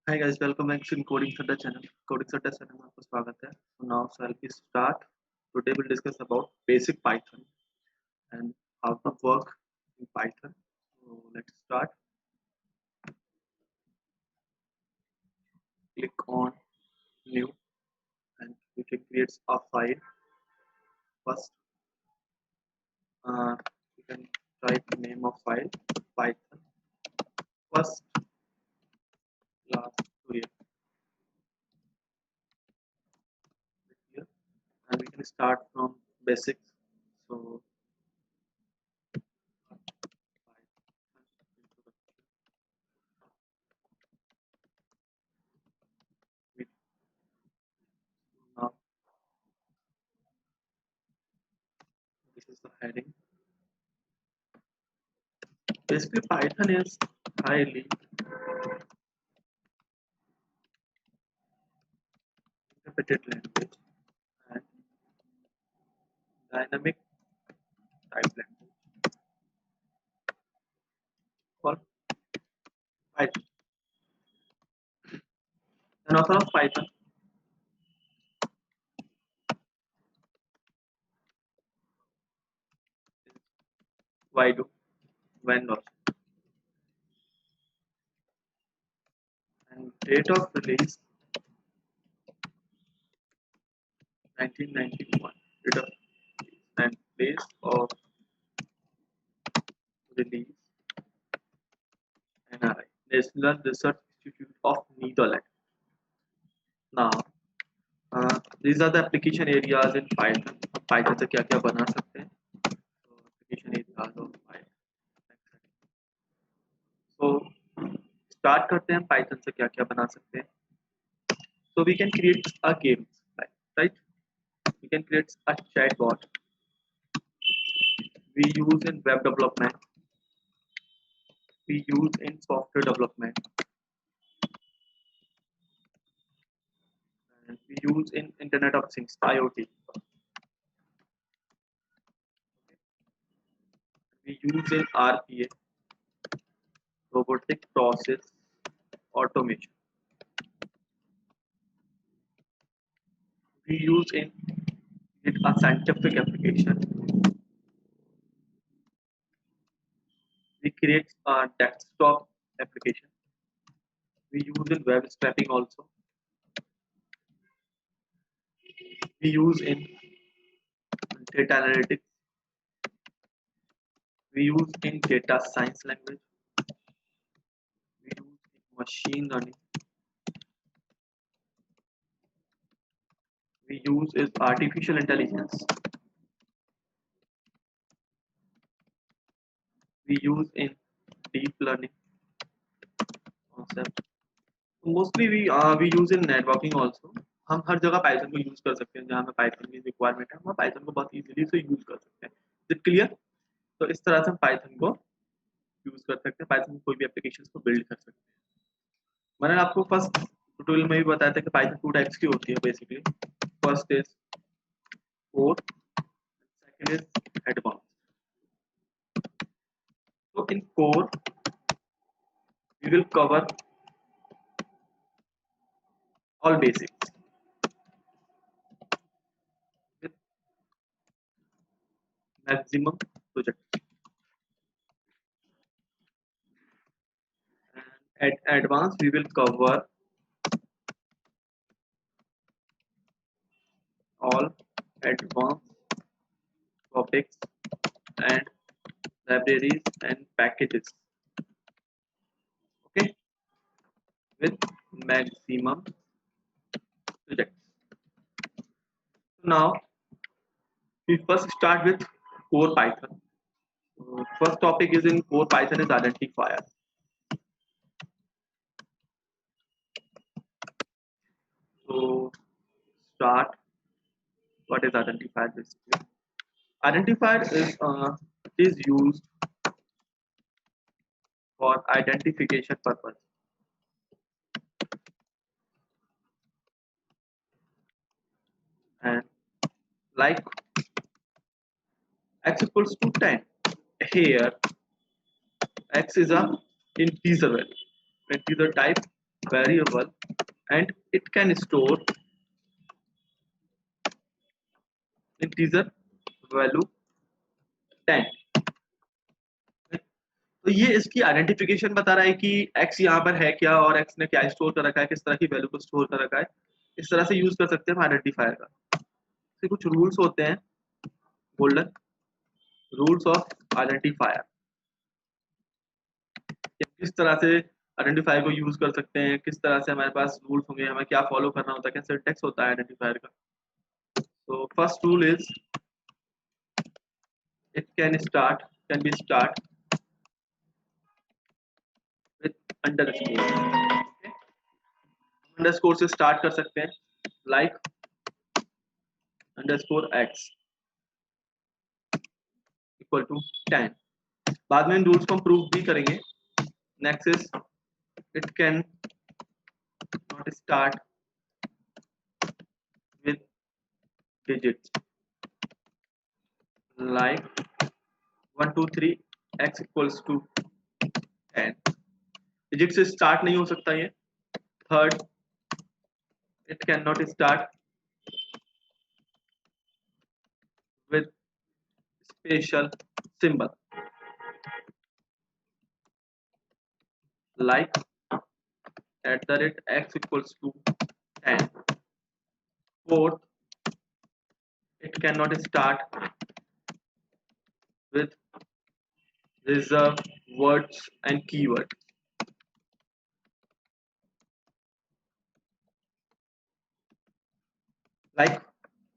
Hi guys, welcome back to Coding Center channel. Coding Center channel में आपका स्वागत है. So now shall we start? Today we'll discuss about basic Python and how to work in Python. So let's start. Click on new and we can create a file. First, you can write the name of file Python. First class here, and we can start from basics. So with now this is the heading. Basically, Python is highly interpreted language and dynamic type language for Python. An author of Python is Vaidu Vendor, and date of release 1991. Date of release and place of release NRI, National Research Institute of Netherlands. Now, these are the application areas in Python. हम Python से क्या क्या बना सकते हैं? So, application areas of Python. So, start करते हैं Python से क्या क्या बना सकते हैं. So we can create a game, right? We can create a chatbot. We use in web development. We use in software development. And we use in Internet of Things, IoT. We use in RPA, robotic process automation. We use in a scientific application. We create a desktop application. We use in web scraping also. We use in data analytics. We use in data science language. We use in machine learning. We use is artificial intelligence. We use in deep learning concept. Mostly we use in networking also. हम हर जगह Python को use कर सकते हैं जहाँ हमें Python की requirement है हम पाइथन को बहुत इजीली से यूज कर सकते हैं. Is clear? तो इस तरह से हम पाइथन को यूज कर सकते हैं. पाइथन में कोई भी एप्लीकेशन को बिल्ड कर सकते हैं. मैंने आपको फर्स्ट ट्यूटोरियल में भी बताया था कि पाइथन 2 टाइप्स की होती है basically. First is core, second is advance. So in core, we will cover all basics with maximum project. And at advanced, we will cover all advanced topics and libraries and packages. Okay, with maximum projects. So now we first start with core Python. First topic is in core Python is identifier. So start. What is identifier basically? Identifier is used for identification purpose. And like x equals to 10, here x is a integer value, integer type variable and it can store integer value 10। तो ये इसकी identification बता रहा है कि x यहाँ पर है क्या और x ने क्या स्टोर कर रखा है, किस तरह की वैल्यू को स्टोर कर रखा है। इस तरह से यूज कर सकते हैं हम आइडेंटिफायर का। तो कुछ रूल्स होते हैं, गोल्डन रूल्स ऑफ आइडेंटिफायर, किस तरह से आइडेंटिफायर को यूज कर सकते हैं, किस तरह से हमारे पास रूल्स होंगे, हमें क्या फॉलो करना होता है, क्या सिंटैक्स होता है आइडेंटिफायर का। तो first rule is it can be start with underscore. Underscore से स्टार्ट कर सकते हैं, like underscore x equal to 10। बाद में इन रूल्स को हम प्रूव भी करेंगे। Next is it can not start with digits like 1 2 3 x equals to 10। Digit से स्टार्ट नहीं हो सकता ये। Third, it can not start with special symbol like x equals to 10। Fourth, it cannot start with reserved words and keywords like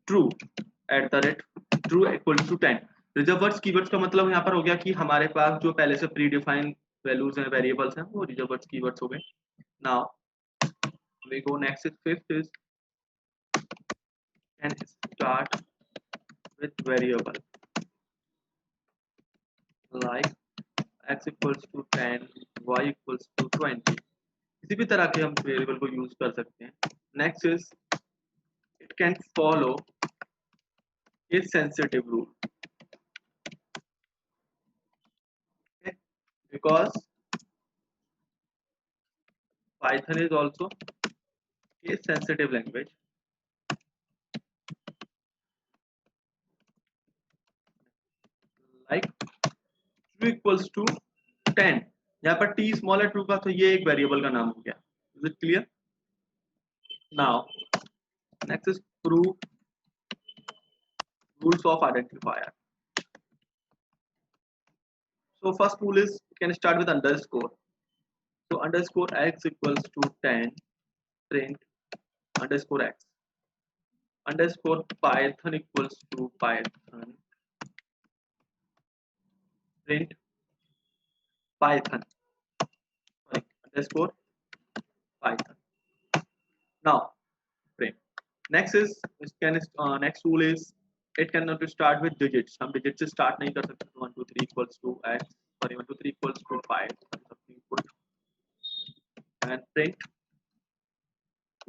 true true equals to 10। Reserve words keywords का मतलब यहाँ पर हो गया कि हमारे पास जो पहले से प्री डिफाइंड वैल्यूज हैं, वेरिएबल्स हैं, वो रिजर्व वर्ड्स कीवर्ड्स हो गए। Now we go next is fifth is can start with variable like x equals to 10 y equals to 20। किसी भी तरह के हम वेरिएबल को यूज कर सकते हैं। Next is it can follow A sensitive rule because Python is also a sensitive language। like true equals to 10, यहाँ पर t स्मॉल है ट्रू का, तो ये एक वेरिएबल का नाम हो गया। Is it clear? Now next is prove rules of identifier. So first rule is you can start with underscore। So underscore x equals to 10 print underscore x underscore python equals to python print python sorry underscore python। Now print next is next rule is it cannot start with digits। हम digits से start नहीं कर सकते। 1 2 3 equals to x sorry 1 2 3 equals to 5 something put and print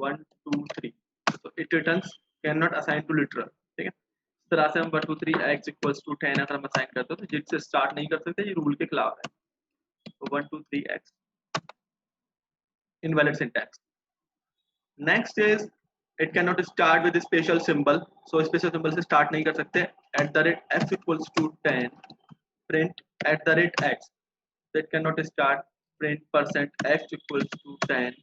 1 2 3। so it returns cannot assign to literal। ठीक है, इस तरह से हम 1 2 3 x equals to 10 अगर हम असाइन करते हो तो digit से start नहीं कर सकते, ये रूल के खिलाफ है। तो 1 2 3 x invalid syntax। Next is it can not start with special symbol. So special symbol से स्टार्ट नहीं कर सकते। x equals to 10 print x that cannot start print %x equals to 10।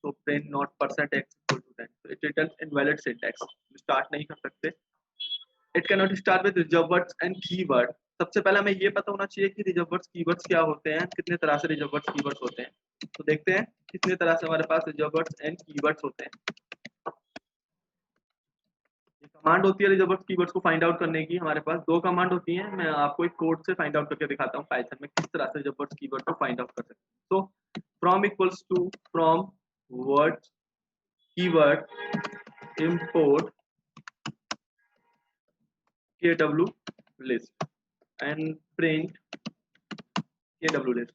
so print not %x equal to 10। so it returns invalid syntax। Start नहीं कर सकते। It can not start with reserve words and keyword. सबसे पहले हमें ये पता होना चाहिए कि रिजर्व वर्ड्स कीवर्ड्स क्या होते हैं, कितने तरह से रिजर्व वर्ड्स कीवर्ड्स होते हैं। तो देखते हैं कितने तरह से हमारे पास रिजर्व वर्ड्स एंड कीवर्ड्स होते हैं। कमांड होती है रिजर्व वर्ड्स कीवर्ड्स को फाइंड आउट करने की। हमारे पास दो कमांड होती हैं, मैं आपको एक कोड से फाइंड आउट करके दिखाता हूँ पाइथन में किस तरह से रिजर्व वर्ड्स कीवर्ड को फाइंड आउट कर सकते हैं। तो from equals to from words keyword import kw list and print kw list।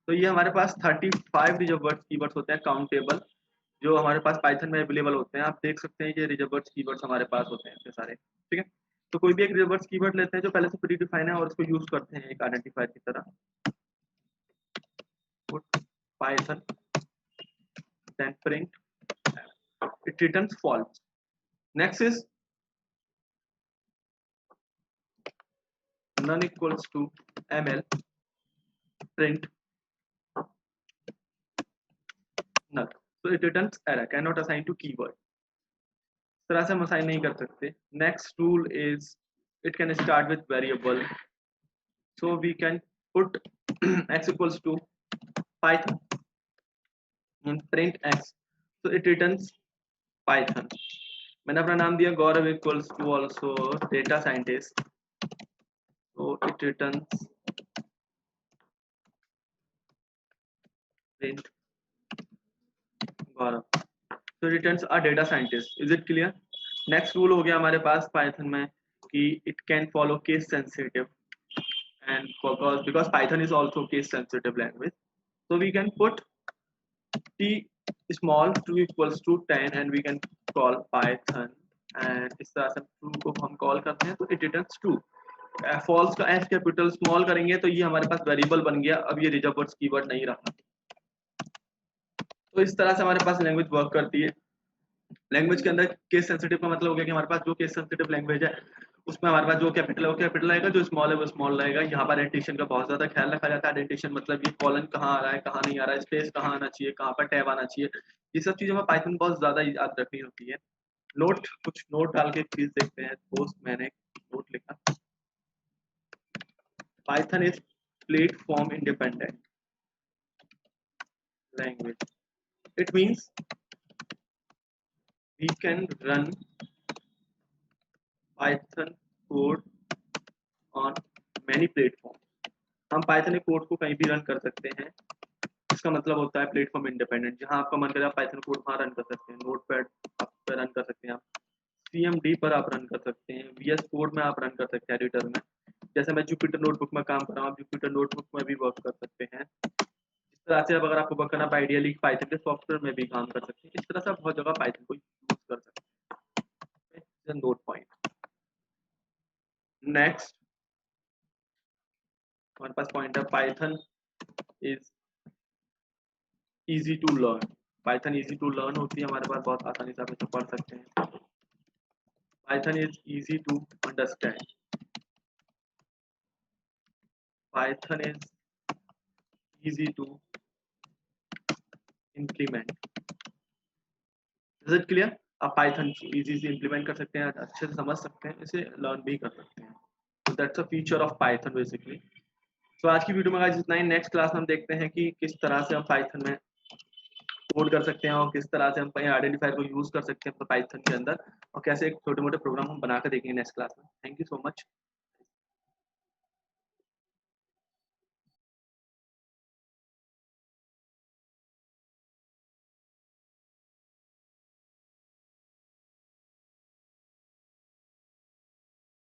तो ये हमारे पास 35 रिजर्व वर्ड्स कीवर्ड्स होते हैं काउंटेबल, जो हमारे पास पाइथन में अवेलेबल होते हैं। आप देख सकते हैं कि रिजर्व वर्ड्स कीवर्ड्स हमारे पास होते हैं इतने सारे। ठीक है, तो कोई भी एक रिजर्व वर्ड्स कीवर्ड लेते हैं जो पहले से प्री डिफाइन है और उसको यूज करते हैं एक आइडेंटिफायर की तरह। Python then print it returns false. Next is none equals to ml print null, so it returns error cannot assign to keyword. इस तरह से हम असाइन नहीं कर सकते. Next rule is it can start with variable, so we can put x equals to python and print x, so it returns python. मैंने अपना नाम दिया गौरव equals to also data scientist, so it returns print Gaurav, so it returns a data scientist. Is it clear? Next rule हो गया हमारे पास python में कि it can follow case sensitive, and because python is also case sensitive language, so we can put t small 2 equals to 10 and we can call python, and इस तरह से true को हम कॉल करते हैं तो it returns true. फॉल्स का f capital small करेंगे तो ये हमारे पास वेरिएबल बन गया, अब ये रिजर्व वर्ड्स कीवर्ड नहीं रहा. तो इस तरह से हमारे पास लैंग्वेज वर्क करती है. लैंग्वेज के अंदर केस सेंसिटिव का मतलब हो गया कि हमारे पास जो केस सेंसिटिव लैंग्वेज है उसमें हमारे पास जो कैपिटल है वो कैपिटल आएगा, जो स्मॉल है वो स्मॉल रहेगा. यहाँ पर एडेंटेशन का बहुत ज्यादा ख्याल रखा जाता है. एडेंटेशन मतलब ये कॉलन कहाँ आ रहा है, कहाँ नहीं आ रहा है, स्पेस कहाँ आना चाहिए, कहाँ पर टैब आना चाहिए, ये सब चीजें हमें पाइथन में बहुत ज्यादा याद रखनी होती है. नोट कुछ नोट डाल के चीज देखते हैं. दोस्त मैंने नोट लिखा, Python is platform independent language. It means we can run Python code on many platforms. हम Python के कोड को कहीं भी रन कर सकते हैं. इसका मतलब होता है प्लेटफॉर्म इंडिपेंडेंट. जहां आपका मन करे आप Python कोड वहां रन कर सकते हैं. नोटपैड आप पे रन कर सकते हैं, आप CMD पर आप रन कर सकते हैं, VS कोड में आप रन कर सकते हैं एडिटर में. जैसे मैं जुपिटर नोटबुक में काम कर रहा हूँ, आप जुपिटर नोटबुक में भी वर्क कर सकते हैं. इस तरह से अब अगर आपको वर्क करना है आइडियली पाइथन के सॉफ्टवेयर में भी काम कर सकते हैं. इस तरह से आप बहुत जगह पाइथन को यूज कर सकते हैं. Note point. नेक्स्ट हमारे पास पॉइंट है Python is easy to learn. Python easy to learn होती है हमारे पास, बहुत आसानी से आप इसे पढ़ सकते हैं. Python is easy to understand. Python is easy to implement. Is it clear? आप पाइथन इजी से इंप्लीमेंट कर सकते हैं, अच्छे से समझ सकते हैं, इसे लर्न भी कर सकते हैं. So that's a feature of Python basically. So आज की वीडियो में गाइस इतना ही. नेक्स्ट क्लास में हम देखते हैं कि किस तरह से हम पाइथन में कोड कर सकते हैं और किस तरह से हम आइडेंटिफायर को यूज कर सकते हैं पाइथन के अंदर, और कैसे छोटे मोटे प्रोग्राम हम बना कर देखेंगे नेक्स्ट क्लास में. Thank you so much.